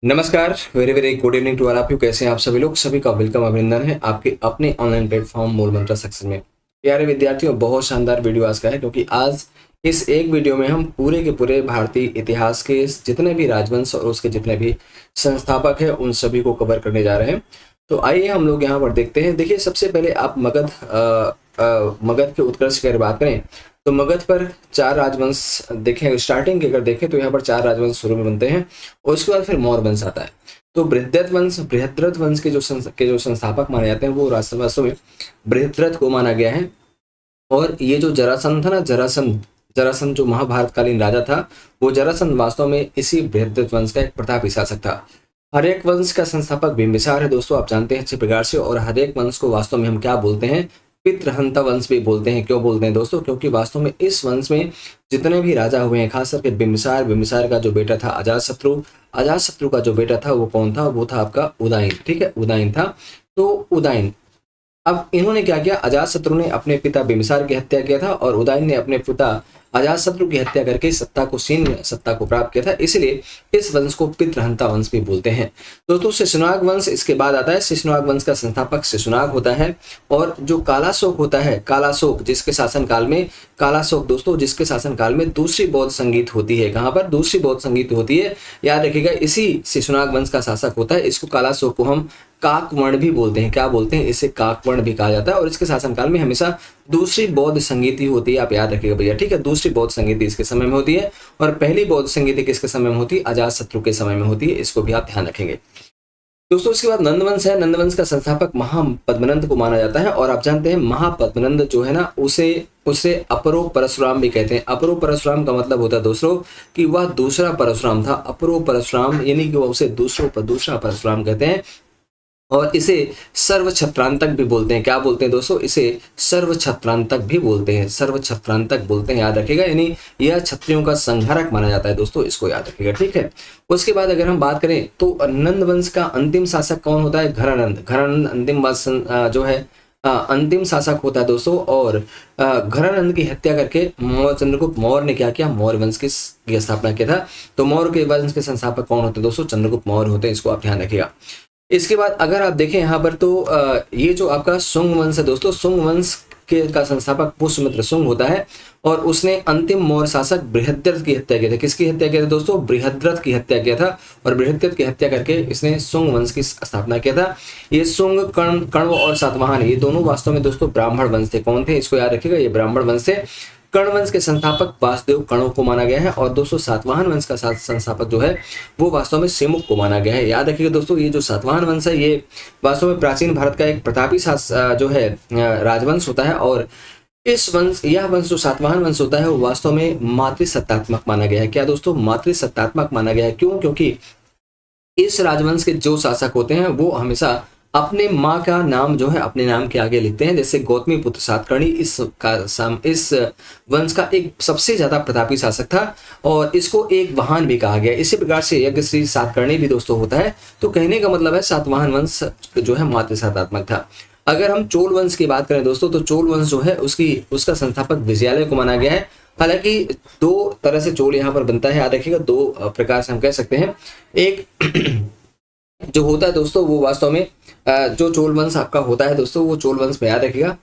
नमस्कार, very very good evening to all of you. कैसे हैं आप सभी लोग? सभी का वेलकम, अभिनंदन है आपके अपने ऑनलाइन प्लेटफॉर्म मूल मंत्र सक्सेस में। प्यारे विद्यार्थियों, बहुत शानदार वीडियो आज का है क्योंकि आज इस एक वीडियो में हम पूरे के पूरे भारतीय इतिहास के जितने भी राजवंश और उसके जितने भी संस्थापक हैं उन सभी को कवर करने जा रहे हैं। तो आइए हम लोग यहाँ पर देखते हैं। देखिए, सबसे पहले आप मगध के उत्कर्ष की अगर बात करें तो मगध पर चार राजवंश देखें। स्टार्टिंग की अगर देखें तो यहाँ पर चार राजवंश शुरू में बनते हैं और उसके बाद फिर मौर्य वंश आता है। तो बृहद्रथ वंश के जो संस्थापक माने जाते हैं वो वास्तव में बृहद्रथ को माना गया है। और ये जो जरासंध था ना, जरासंध जरासंध जो महाभारतकालीन राजा था, वो जरासंध वास्तव में इसी बृहद्रथ वंश का एक प्रतापी शासक था। हरेक वंश का संस्थापक बिंबिसार है दोस्तों, आप जानते हैं अच्छे प्रकार से। और हरेक वंश को वास्तव में हम क्या बोलते हैं? पितृहंता वंश भी बोलते हैं। क्यों बोलते हैं दोस्तों? क्योंकि वास्तव में इस वंश में जितने भी राजा हुए हैं, खास करके बिंबिसार का जो बेटा था अजातशत्रु का जो बेटा था वो कौन था? वो था आपका उदयन। ठीक है, उदयन था। तो उदयन, अब इन्होंने क्या किया? अजातशत्रु ने अपने पिता बिंबिसार की हत्या किया था और उदयन ने अपने पिता अजातशत्रु की हत्या करके सत्ता को प्राप्त किया था। इसलिए इस वंश को पितृहंता वंश भी बोलते हैं दोस्तों। शिशुनाग वंश इसके बाद आता है। शिशुनाग वंश का संस्थापक शिशुनाग होता है। और जो कालाशोक होता है, कालाशोक जिसके शासनकाल में, कालाशोक दोस्तों जिसके शासनकाल में दूसरी बौद्ध संगीत होती है। कहाँ पर दूसरी बौद्ध संगीत होती है? याद रखिएगा, इसी शिशुनाग वंश का शासक होता है। इसको कालाशोक को हम काकवर्ण भी बोलते हैं। क्या बोलते हैं? इसे काकवर्ण भी कहा जाता है। और इसके शासनकाल में हमेशा दूसरी बौद्ध संगीति होती है, आप याद रखिएगा भैया। ठीक है, दूसरी बौद्ध संगीति इसके समय में होती है और पहली बौद्ध संगीति किसके समय में होती है? अजातशत्रु के समय में होती है। इसको भी आप ध्यान रखेंगे दोस्तों। इसके बाद नंदवंश है। नंदवंश का संस्थापक महापद्मनंद को माना जाता है। और आप जानते हैं महापद्मनंद जो है ना, उसे अपरो परशुराम भी कहते हैं। अपरो परशुराम का मतलब होता है दोस्तों कि वह दूसरा परशुराम था। अपरो परशुराम यानी कि वह उसे दूसरा परशुराम कहते हैं। और इसे सर्व छत्रांतक भी बोलते हैं। क्या बोलते हैं दोस्तों? इसे सर्व छत्रांतक भी बोलते हैं। सर्व छत्रांतक बोलते हैं, याद रखिएगा। यानी यह क्षत्रियों का संहारक माना जाता है दोस्तों, इसको याद रखिएगा। ठीक है, उसके बाद अगर हम बात करें तो नंद वंश का अंतिम शासक कौन होता है? घरानंद। घरानंद अंतिम जो है अंतिम शासक होता है दोस्तों। और घरानंद की हत्या करके चंद्रगुप्त मौर्य ने क्या किया? मौर्य वंश की स्थापना किया था। तो मौर्य के वंश के संस्थापक कौन होते हैं दोस्तों? चंद्रगुप्त मौर्य होते हैं। इसको आप ध्यान रखिएगा। इसके बाद अगर आप देखें यहाँ पर तो ये जो आपका सुंग वंश है दोस्तों, सुंग वंश का संस्थापक पुष्यमित्र सुंग होता है। और उसने अंतिम मौर्य शासक बृहद्रथ की हत्या की थी। किसकी हत्या किया था दोस्तों? बृहद्रथ की हत्या किया था। और बृहद्रथ की हत्या करके इसने सुंग वंश की स्थापना किया था। ये सुंग, कण्व और सातवाहन, ये दोनों वास्तव में दोस्तों ब्राह्मण वंश थे। कौन थे? इसको याद रखिएगा, ये ब्राह्मण वंश थे। कर्ण वंश के संस्थापक वासुदेव कण्व को माना गया है। और दोस्तों सातवाहन वंश का संस्थापक जो है वो वास्तव में सिमुक को माना गया है। याद रखिएगा दोस्तों, ये जो सातवाहन वंश है ये वास्तव में प्राचीन भारत का एक प्रतापी जो है राजवंश होता है। और यह वंश जो सातवाहन वंश होता है वो वास्तव में मातृसत्तात्मक माना गया है। क्या दोस्तों? मातृसत्तात्मक माना गया है। क्यों? क्योंकि इस राजवंश के जो शासक होते हैं वो हमेशा अपने माँ का नाम जो है अपने नाम के आगे लिखते हैं। जैसे गौतमी पुत्र सातकर्णी इस वंश का एक सबसे ज्यादा प्रतापी शासक था और इसको एक वाहन भी कहा गया। इसी प्रकार से यज्ञश्री सातकर्णी भी दोस्तों होता है। तो कहने का मतलब है सातवाहन वंश जो है मातृसत्तात्मक था। अगर हम चोल वंश की बात करें दोस्तों तो चोल वंश जो है उसका संस्थापक विजयालय को माना गया है। हालांकि दो तरह से चोल यहाँ पर बनता है, याद रखिएगा। दो प्रकार से हम कह सकते हैं। एक जो होता है दोस्तों वो वास्तव में जो चोल वंश आपका होता है दोस्तों, वो चोल वंश में याद रखिएगा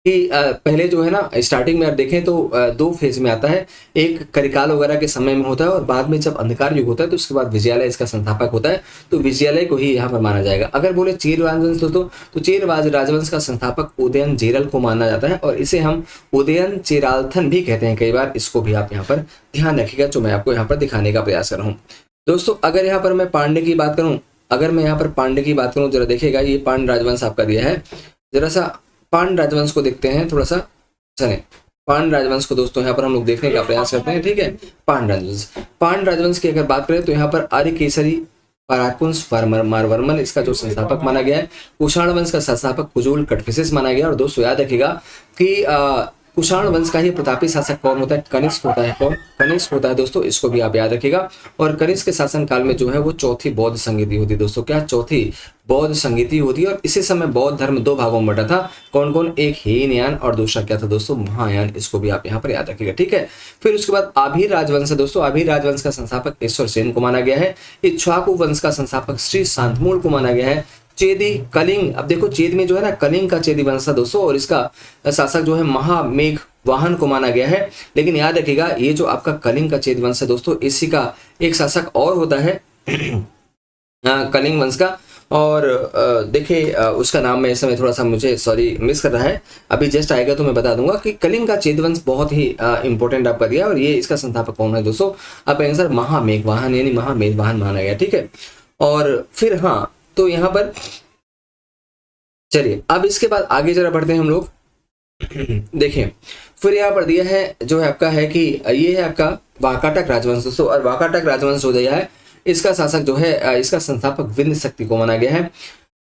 कि पहले जो है ना स्टार्टिंग में आप देखें तो दो फेज में आता है। एक करिकाल वगैरह के समय में होता है और बाद में जब अंधकार युग होता है तो उसके बाद विजयालय इसका संस्थापक होता है। तो विजयालय को ही यहाँ पर माना जाएगा। अगर बोले चेर राजवंश दोस्तों तो चेर राजवंश का संस्थापक उदयन जेरल को माना जाता है और इसे हम उदयन चेरालथन भी कहते हैं कई बार। इसको भी आप यहाँ पर ध्यान रखिएगा, जो मैं आपको यहाँ पर दिखाने का प्रयास कर रहा हूँ दोस्तों। अगर यहाँ पर मैं पांड्य की बात करूँ, जरा देखिएगा, ये पांड्य राजवंश आपका दिया है। जरा सा पांड्य राजवंश को देखते हैं थोड़ा सा। चले पांड्य राजवंश को दोस्तों यहाँ पर हम लोग देखने का प्रयास करते हैं। ठीक है, पांड्य राजवंश की अगर बात करें तो यहाँ पर आर्य केसरी पराकुंस मारवर्मन इसका जो संस्थापक माना गया है। कुषाण वंश का संस्थापक कुजूल कटफिसिस माना गया। और दोस्तों याद रखिएगा कि कुषाण वंश का ही प्रतापी शासक कौन होता है? कनिष्क होता है। कौन? कनिष्क होता है दोस्तों, इसको भी आप याद रखिएगा। और कनिष्क के शासन काल में जो है वो चौथी बौद्ध संगीति होती है दोस्तों। क्या? चौथी बौद्ध संगीति होती है। और इसी समय बौद्ध धर्म दो भागों में बटा था। कौन कौन? एक हीनयान और दूसरा क्या था दोस्तों? महायान। इसको भी आप यहाँ पर याद रखिएगा, ठीक है। फिर उसके बाद आभीर राजवंश है दोस्तों। आभीर राजवंश का संस्थापक ईश्वर सेन को माना गया है। इक्ष्वाकु वंश का संस्थापक श्री शांतमूल को माना गया है। चेदी कलिंग, अब देखो चेद में जो है ना कलिंग का चेदी वंश था दोस्तों, और इसका शासक जो है महामेघ वाहन को माना गया है। लेकिन याद रखिएगा ये जो आपका कलिंग का चेद वंश है दोस्तों, इसी का एक शासक और होता है कलिंग वंश का। और देखिए उसका नाम मैं इस समय थोड़ा सा मुझे मिस कर रहा है, अभी जस्ट आएगा तो मैं बता दूंगा कि कलिंग का चेद वंश बहुत ही इंपॉर्टेंट आपका दिया। और ये इसका संस्थापक कौन है दोस्तों? आप आंसर महामेघ वाहन यानी महामेघ वाहन माना गया, ठीक है। और फिर हाँ, तो यहाँ पर चलिए अब इसके बाद आगे जरा बढ़ते हैं हम लोग। देखिए फिर यहाँ पर दिया है जो है आपका है कि ये है आपका वाकाटक राजवंश दोस्तों। और वाकाटक राजवंश हो गया है, इसका शासक जो है इसका संस्थापक विंध्य शक्ति को माना गया है।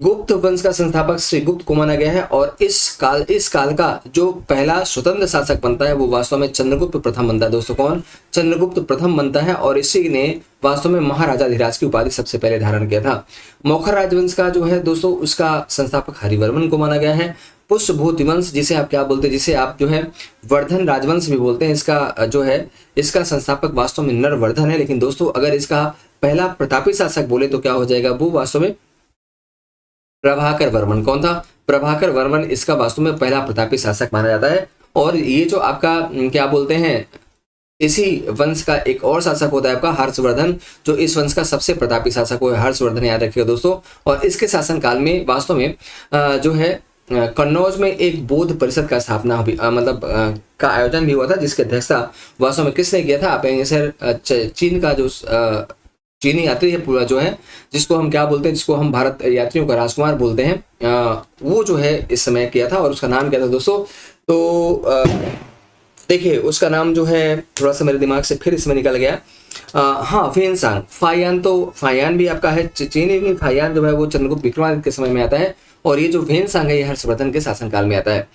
गुप्त वंश का संस्थापक श्री गुप्त को माना गया है। और इस काल का जो पहला स्वतंत्र शासक बनता है वो वास्तव में चंद्रगुप्त प्रथम बनता है दोस्तों। कौन? चंद्रगुप्त प्रथम बनता है। और इसी ने वास्तव में महाराजाधिराज की उपाधि सबसे पहले धारण किया था। मौखर राजवंश का जो है दोस्तों उसका संस्थापक हरिवर्मन को माना गया है। पुष्यभूति वंश जिसे आप क्या बोलते हैं, जिसे आप जो है वर्धन राजवंश भी बोलते हैं, इसका जो है इसका संस्थापक वास्तव में नरवर्धन है। लेकिन दोस्तों अगर इसका पहला प्रतापी शासक बोले तो क्या हो जाएगा? वो वास्तव में प्रभाकर वर्मन। कौन था? प्रभाकर वर्मन इसका वास्तव में पहला प्रतापी शासक माना जाता है। और ये जो आपका क्या बोलते हैं, इसी वंश का एक और शासक होता है आपका हर्षवर्धन, जो इस वंश का सबसे प्रतापी शासक है हर्षवर्धन, याद रखिएगा दोस्तों। और इसके शासन काल में वास्तव में जो है कन्नौज में एक बौद्ध परिषद का स्थापना का आयोजन भी हुआ था, जिसकी अध्यक्षता वास्तव में किसने किया था? आप सर चीन का जो चीनी यात्री है पूरा जो है, जिसको हम क्या बोलते हैं, जिसको हम भारत यात्रियों का राजकुमार बोलते हैं, वो जो है इस समय किया था। और उसका नाम क्या था दोस्तों? तो देखिए उसका नाम जो है थोड़ा सा मेरे दिमाग से फिर इसमें निकल गया। हाँ, फेनसांग। फायान, तो फायान भी आपका है चीनी, फायान जो है वो चंद्रगुप्त विक्रमादित्य के समय में आता है। और ये जो फेनसांग है ये हर्षवर्धन के शासनकाल में आता है।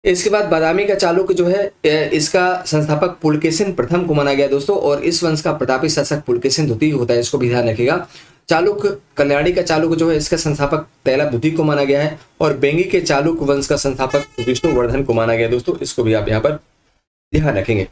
इसके बाद बादामी का चालुक्य जो है इसका संस्थापक पुलकेशिन प्रथम को माना गया दोस्तों। और इस वंश का प्रतापी शासक पुलकेशिन द्वितीय होता है, इसको भी ध्यान रखिएगा। चालुक्य कल्याणी का चालुक्य जो है इसका संस्थापक तैला द्वितीय को माना गया है। और बेंगी के चालुक्य वंश का संस्थापक विष्णुवर्धन को माना गया दोस्तों, इसको भी आप यहाँ पर ध्यान रखेंगे।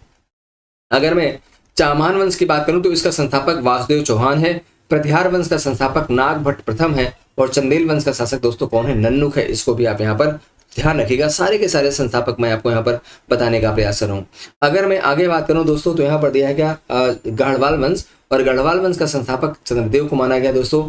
अगर मैं चामान वंश की बात करूं तो इसका संस्थापक वासुदेव चौहान है। प्रतिहार वंश का संस्थापक नाग भट्ट प्रथम है। और चंदेल वंश का शासक दोस्तों कौन है? नन्नुक है, इसको भी आप यहाँ पर ध्यान रखिएगा। सारे के सारे संस्थापक मैं आपको यहाँ पर बताने का प्रयास कर रहा हूँ। अगर मैं आगे बात करूँ दोस्तों तो यहाँ पर दिया है क्या? गढ़वाल वंश। और गढ़वाल वंश का संस्थापक चंद्रदेव को माना गया दोस्तों।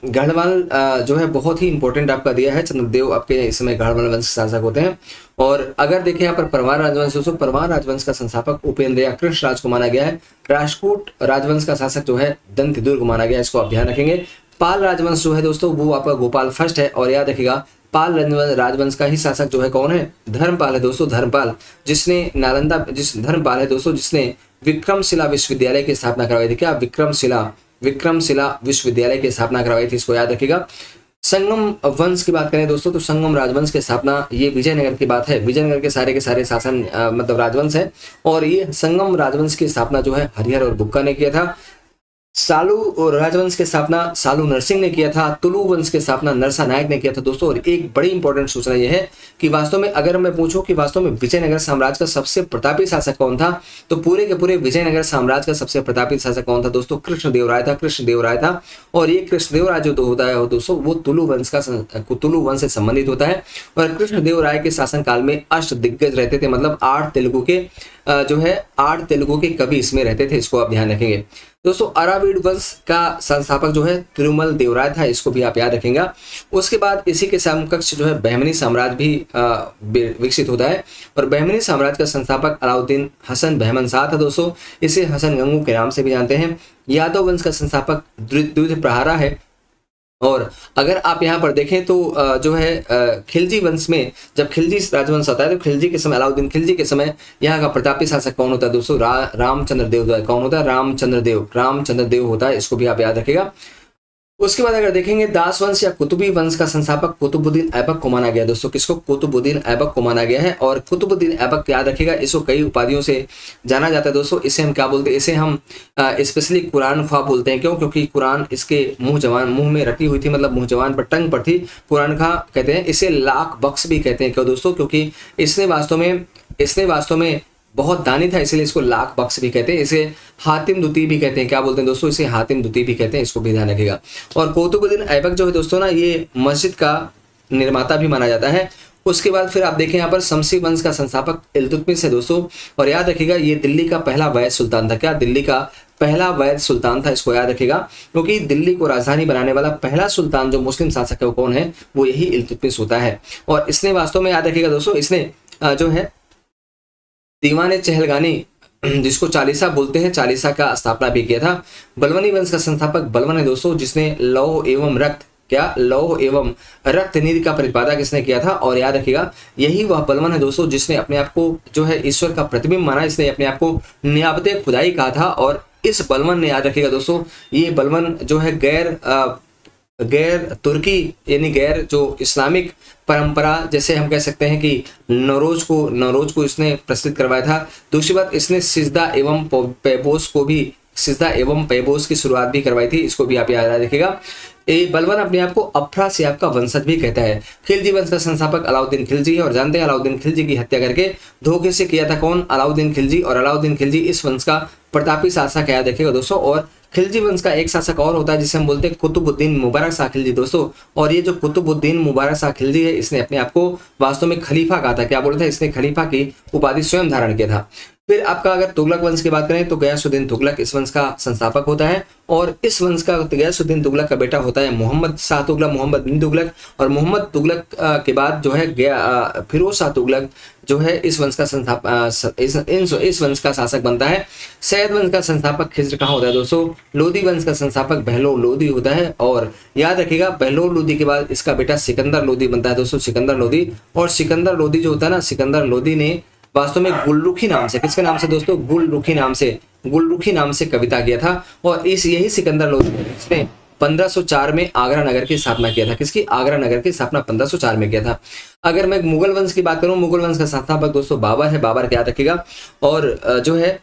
गढ़वाल जो है बहुत ही इंपॉर्टेंट आपका दिया है। चंद्रदेव आपके इस समय गढ़वाल वंश के शासक होते हैं। और अगर देखें यहाँ पर परमार राजवंश दोस्तों, परमार राजवंश का संस्थापक उपेंद्र या कृष्ण राज को माना गया है। राजपूत राजवंश का शासक जो है दंतिदुर्ग माना गया, इसको आप ध्यान रखेंगे। पाल राजवंश जो है दोस्तों वो आपका गोपाल फर्स्ट है। और याद रखिएगा पाल राजवंश का ही शासक जो है कौन है? धर्मपाल है दोस्तों। धर्मपाल जिसने धर्मपाल है दोस्तों जिसने विक्रमशिला विश्वविद्यालय की स्थापना करवाई थी। क्या? विक्रमशिला विश्वविद्यालय की स्थापना करवाई थी, इसको याद रखिएगा। संगम वंश की बात करें दोस्तों तो संगम राजवंश की स्थापना ये विजयनगर की बात है। विजयनगर के सारे शासन राजवंश है। और ये संगम राजवंश की स्थापना जो है हरिहर और बुक्का ने किया था। सालू राजवंश की स्थापना सालू नरसिंह ने किया था। तुलु वंश की स्थापना नरसा नायक ने किया था दोस्तों। और एक बड़ी इंपॉर्टेंट सूचना यह है कि वास्तव में अगर मैं पूछूं कि वास्तव में विजयनगर साम्राज्य का सबसे प्रतापी शासक कौन था, तो पूरे के पूरे विजयनगर साम्राज्य का सबसे प्रतापी शासक कौन था दोस्तों? कृष्णदेवराय था। और ये कृष्णदेवराय जो होता है दोस्तों वो तुलु वंश से संबंधित होता है। और कृष्णदेवराय के शासन काल में अष्ट दिग्गज रहते थे, मतलब 8 तेलुगु के कवि इसमें रहते थे, इसको आप ध्यान रखेंगे दोस्तों। अराविड वंश का संस्थापक जो है तिरुमल देवराय था, इसको भी आप याद रखेंगे। उसके बाद इसी के समकक्ष जो है बहमनी साम्राज्य भी विकसित होता है। और बहमनी साम्राज्य का संस्थापक अलाउद्दीन हसन बहमन शाह था दोस्तों, इसे हसन गंगू के नाम से भी जानते हैं। यादव वंश का संस्थापक द्विज प्रहारा है। और अगर आप यहाँ पर देखें तो जो है खिलजी वंश में जब खिलजी राजवंश आता है तो खिलजी के समय अलाउद्दीन खिलजी के समय यहाँ का प्रतापी शासक कौन होता है दोस्तों? रामचंद्र देव। कौन होता है? रामचंद्र देव होता है, इसको भी आप याद रखिएगा। उसके बाद अगर देखेंगे दास वंश या कुतुबी वंश का संस्थापक कुतुबुद्दीन ऐबक को माना गया दोस्तों। किसको? कुतुबुद्दीन ऐबक को माना गया है। और कुतुबुद्दीन ऐबक याद रखिएगा, इसको कई उपाधियों से जाना जाता है दोस्तों। इसे हम क्या बोलते हैं? इसे हम स्पेशली कुरान ख्वाह बोलते हैं। क्यों? क्योंकि कुरान इसके मुंह में रटी हुई थी, मतलब मुंह जवान पर टंग पर थी। कुरान ख्वाह कहते हैं। इसे लाख बख्श भी कहते हैं। क्यों दोस्तों? क्योंकि इसने वास्तव में बहुत दानी था, इसलिए इसको लाख बख्श भी कहते हैं। इसे हातिम दुती भी कहते हैं। क्या बोलते हैं दोस्तों? इसे हातिम दुती भी कहते हैं। इसको भी ध्यान रखिएगा। और कुतुबुद्दीन ऐबक जो है दोस्तों ना, ये मस्जिद का निर्माता भी माना जाता है। उसके बाद फिर आप देखें यहाँ पर शमसी वंश का संस्थापक इल्तुतमिश है दोस्तों। और याद रखिएगा, ये दिल्ली का पहला वैध सुल्तान था। क्या? दिल्ली का पहला वैध सुल्तान था। इसको याद रखिएगा, क्योंकि दिल्ली को राजधानी बनाने वाला पहला सुल्तान जो मुस्लिम शासक है वो कौन है? वो यही इल्तुतमिश होता है। और इसने वास्तव में याद रखिएगा दोस्तों, इसने जो है दीवाने चहलगानी, जिसको चालीसा बोलते हैं, चालीसा का स्थापना भी किया था। बलवनी वंश का संस्थापक बलवन है दोस्तों, जिसने लौह एवं रक्त, क्या? लौह एवं रक्त नीति का प्रतिपादक इसने किया था। और याद रखिएगा, यही वह बलवन है दोस्तों जिसने अपने आप को जो है ईश्वर का प्रतिबिंब माना। इसने अपने आप को नियाबते खुदाई कहा था। और इस बलवन ने, याद रखिएगा दोस्तों, ये बलवन जो है गैर तुर्की यानी गैर जो इस्लामिक परंपरा, जैसे हम कह सकते हैं कि नौरोज को इसने प्रसिद्ध करवाया था। दूसरी बात, इसने सिजदा एवं पैबोस की शुरुआत भी करवाई थी। इसको भी आप याद रखिएगा। ये बलवन अपने आप को अफरासियाब का वंशज भी कहता है। खिलजी वंश का संस्थापक अलाउद्दीन खिलजी है। और जानते हैं अलाउद्दीन खिलजी की हत्या करके धोखे से किया था कौन? अलाउद्दीन खिलजी। और अलाउद्दीन खिलजी इस वंश का प्रतापी शासक है, याद रखिएगा दोस्तों। और खिलजी वंश का एक शासक और होता है जिसे हम बोलते हैं कुतुबुद्दीन मुबारक शाह खिलजी दोस्तों। और ये जो कुतुबुद्दीन मुबारक शाह खिलजी है, इसने अपने आप को वास्तव में खलीफा कहा था। क्या बोला था? इसने खलीफा की उपाधि स्वयं धारण किया था। फिर आपका अगर तुगलक वंश की बात करें तो गयासुद्दीन तुगलक इस वंश का संस्थापक होता है। और इस वंश का गयासुद्दीन तुगलक का बेटा होता है मोहम्मद शाह तुगलक, मोहम्मद बिन तुगलक। और मोहम्मद तुगलक के बाद जो है फिरोज शाह तुगलक जो है इस वंश का शासक बनता है। सैयद वंश का संस्थापक खिज्र कहाँ होता है दोस्तों? लोदी वंश का संस्थापक बहलोल लोदी होता है। और याद रखिएगा, बहलोल लोदी के बाद इसका बेटा सिकंदर लोदी बनता है दोस्तों, सिकंदर लोदी। और सिकंदर लोदी जो होता है ना, सिकंदर लोदी ने वास्तव में गुलरुखी नाम से, किसके नाम से दोस्तों? गुलरुखी नाम से कविता किया था। और यही सिकंदर लोदी ने 1504 में आगरा नगर की स्थापना किया था। किसकी? आगरा नगर की स्थापना 1504 में किया था। अगर मैं मुगल वंश की बात करूं, मुगल वंश का संस्थापक दोस्तों बाबर है। बाबर क्या याद रखिएगा। और जो है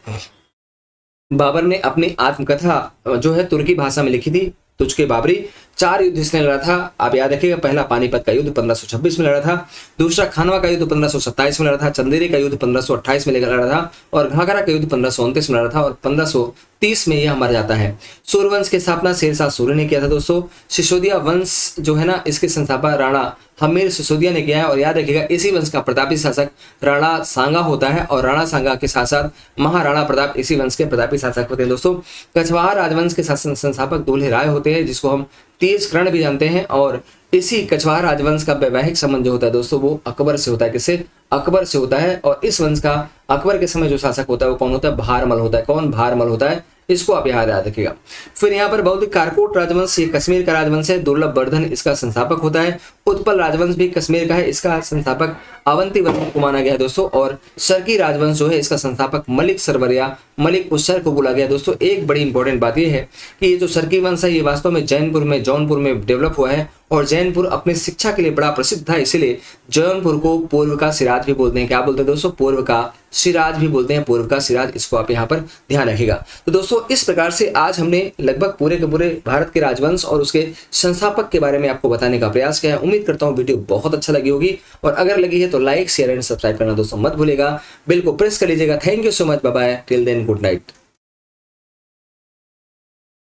बाबर ने अपनी आत्मकथा जो है तुर्की भाषा में लिखी थी, तुझके बाबरी। 4 युद्ध इसने लड़ा था, आप याद रखिएगा। पहला पानीपत का युद्ध 1526 में लड़ा था। दूसरा खानवा का युद्ध 1527 में लड़ा था। चंदेरी का युद्ध 1528 में लड़ा था। और घाघरा का युद्ध 1529 में लड़ा था। और 1530 में यह मर जाता है। सूर्यवंश की स्थापना शेरशाह सूर्य ने किया था दोस्तों। सिसोदिया वंश जो है ना, इसके संस्थापक राणा हमीर सिसोदिया ने किया है। और याद रखिएगा, इसी वंश का प्रतापी शासक राणा सांगा होता है। और राणा सांगा के साथ साथ महाराणा प्रताप इसी वंश के प्रतापी शासक होते हैं दोस्तों। कछवाहा राजवंश के संस्थापक दुल्हे राय होते हैं, जिसको हम तेज कर्ण भी जानते हैं। और इसी कछवाहा राजवंश का वैवाहिक संबंध जो होता है दोस्तों, वो अकबर से होता है। किससे? अकबर से होता है। और इस वंश का अकबर के समय जो शासक होता है वो कौन होता है? भारमल होता है। कौन? भारमल होता है। इसको आप याद रखिएगा। फिर यहाँ पर बौद्ध कारकोट राजवंश, ये कश्मीर का राजवंश है। दुर्लभ वर्धन इसका संस्थापक होता है। उत्पल राजवंश भी कश्मीर का है, इसका संस्थापक अवंती वर्धन को माना गया दोस्तों। और सरकी राजवंश जो है, इसका संस्थापक मलिक सरवर या मलिक उसर को बोला गया दोस्तों। एक बड़ी इंपॉर्टेंट बात यह है कि ये जो सरकी वंश है, ये वास्तव में जौनपुर में डेवलप हुआ है। और जौनपुर अपने शिक्षा के लिए बड़ा प्रसिद्ध था, इसीलिए जौनपुर को पूर्व का सिराज भी बोलते हैं। क्या बोलते हैं दोस्तों? पूर्व का सिराज भी बोलते हैं, पूर्व का सिराज। इसको आप यहाँ पर ध्यान रखिएगा। तो दोस्तों, इस प्रकार से आज हमने लगभग पूरे के पूरे भारत के राजवंश और उसके संस्थापक के बारे में आपको बताने का प्रयास किया है। उम्मीद करता हूँ वीडियो बहुत अच्छा लगी होगी। और अगर लगी है तो लाइक, शेयर एंड सब्सक्राइब करना दोस्तों मत भूलिएगा। बिल को प्रेस कर लीजिएगा। Thank you so much. Bye bye. Till then, good night.